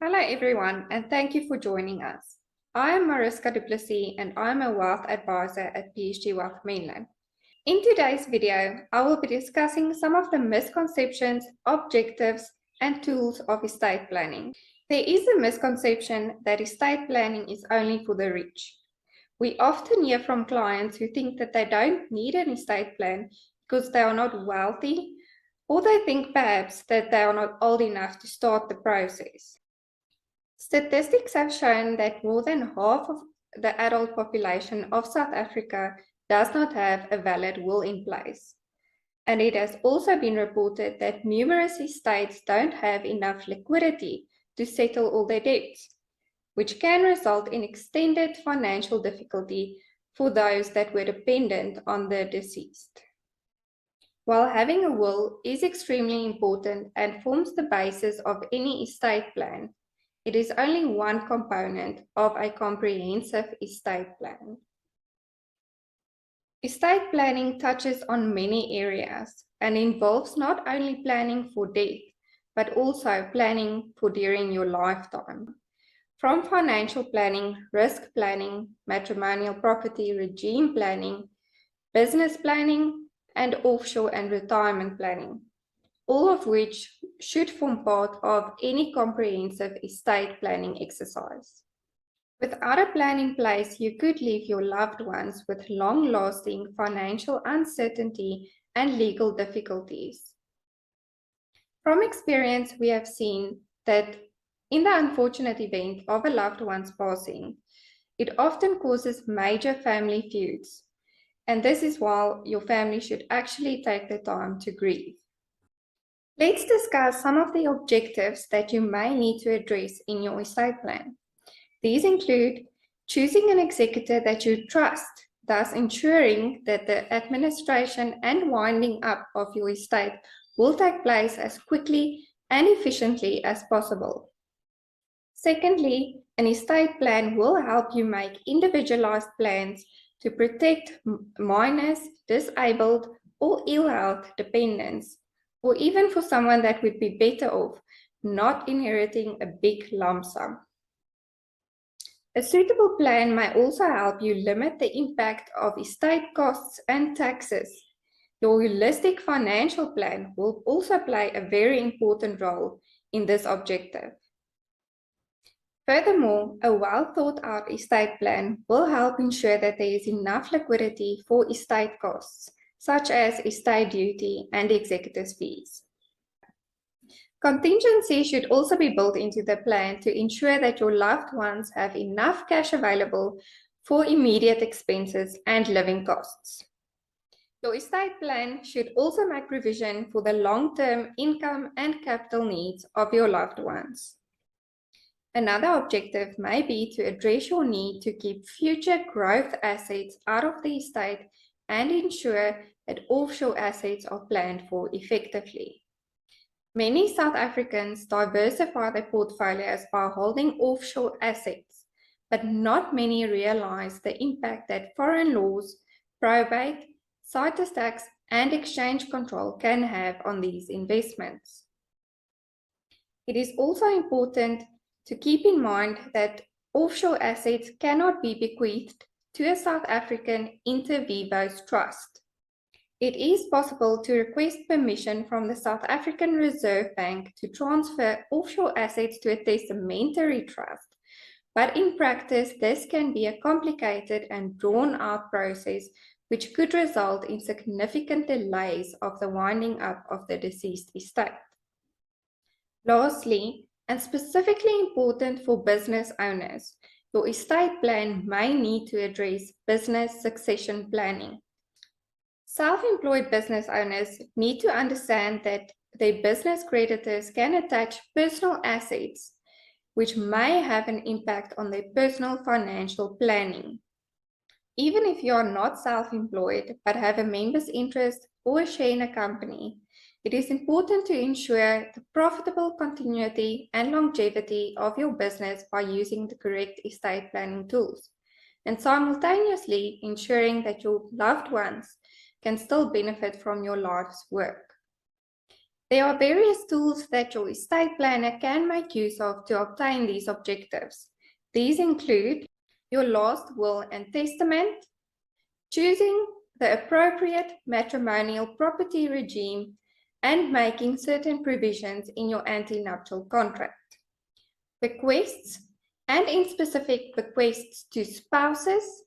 Hello everyone, and thank you for joining us. I am Mariska du Plessis and I am a wealth advisor at PSG Wealth Menlyn. In today's video, I will be discussing some of the misconceptions, objectives, and tools of estate planning. There is a misconception that estate planning is only for the rich. We often hear from clients who think that they don't need an estate plan because they are not wealthy, or they think perhaps that they are not old enough to start the process. Statistics have shown that more than half of the adult population of South Africa does not have a valid will in place. And it has also been reported that numerous estates don't have enough liquidity to settle all their debts, which can result in extended financial difficulty for those that were dependent on the deceased. While having a will is extremely important and forms the basis of any estate plan, it is only one component of a comprehensive estate plan. Estate planning touches on many areas and involves not only planning for death, but also planning for during your lifetime. From financial planning, risk planning, matrimonial property regime planning, business planning, and offshore and retirement planning, all of which should form part of any comprehensive estate planning exercise. Without a plan in place, you could leave your loved ones with long-lasting financial uncertainty and legal difficulties. From experience, we have seen that in the unfortunate event of a loved one's passing, it often causes major family feuds, and this is why your family should actually take the time to grieve. Let's discuss some of the objectives that you may need to address in your estate plan. These include choosing an executor that you trust, thus ensuring that the administration and winding up of your estate will take place as quickly and efficiently as possible. Secondly, an estate plan will help you make individualized plans to protect minors, disabled, or ill health dependents, or even for someone that would be better off not inheriting a big lump sum. A suitable plan may also help you limit the impact of estate costs and taxes. Your holistic financial plan will also play a very important role in this objective. Furthermore, a well-thought-out estate plan will help ensure that there is enough liquidity for estate costs, such as estate duty and executor's fees. Contingency should also be built into the plan to ensure that your loved ones have enough cash available for immediate expenses and living costs. Your estate plan should also make provision for the long-term income and capital needs of your loved ones. Another objective may be to address your need to keep future growth assets out of the estate and ensure that offshore assets are planned for effectively. Many South Africans diversify their portfolios by holding offshore assets, but not many realize the impact that foreign laws, probate, CITES tax, and exchange control can have on these investments. It is also important to keep in mind that offshore assets cannot be bequeathed to a South African inter vivos trust. It is possible to request permission from the South African Reserve Bank to transfer offshore assets to a testamentary trust, but in practice this can be a complicated and drawn-out process which could result in significant delays of the winding up of the deceased estate. Lastly, and specifically important for business owners, your estate plan may need to address business succession planning. Self-employed business owners need to understand that their business creditors can attach personal assets, which may have an impact on their personal financial planning. Even if you are not self-employed but have a member's interest or a share in a company, it is important to ensure the profitable continuity and longevity of your business by using the correct estate planning tools, and simultaneously ensuring that your loved ones can still benefit from your life's work. There are various tools that your estate planner can make use of to obtain these objectives. These include your last will and testament, choosing the appropriate matrimonial property regime, and making certain provisions in your antenuptial contract. Bequests, and in specific bequests to spouses,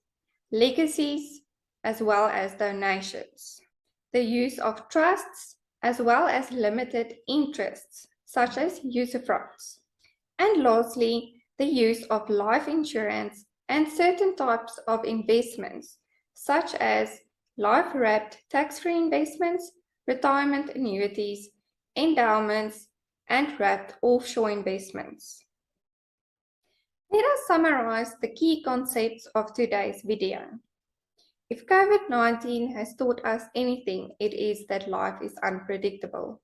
legacies, as well as donations. The use of trusts, as well as limited interests, such as usufructs. And lastly, the use of life insurance and certain types of investments, such as life-wrapped tax-free investments, retirement annuities, endowments, and wrapped offshore investments. Let us summarize the key concepts of today's video. If COVID-19 has taught us anything, it is that life is unpredictable.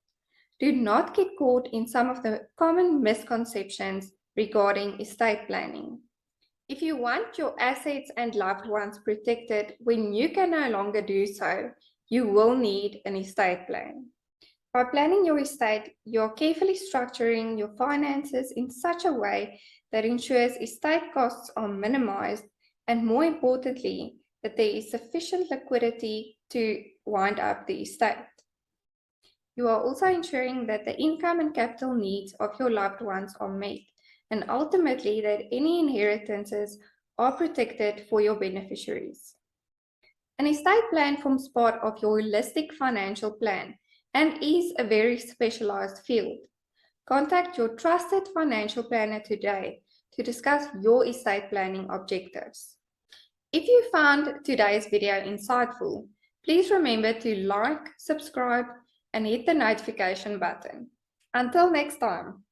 Do not get caught in some of the common misconceptions regarding estate planning. If you want your assets and loved ones protected when you can no longer do so, you will need an estate plan. By planning your estate, you are carefully structuring your finances in such a way that ensures estate costs are minimized and, more importantly, that there is sufficient liquidity to wind up the estate. You are also ensuring that the income and capital needs of your loved ones are met, and ultimately that any inheritances are protected for your beneficiaries. An estate plan forms part of your holistic financial plan and is a very specialized field. Contact your trusted financial planner today to discuss your estate planning objectives. If you found today's video insightful, please remember to like, subscribe, and hit the notification button. Until next time.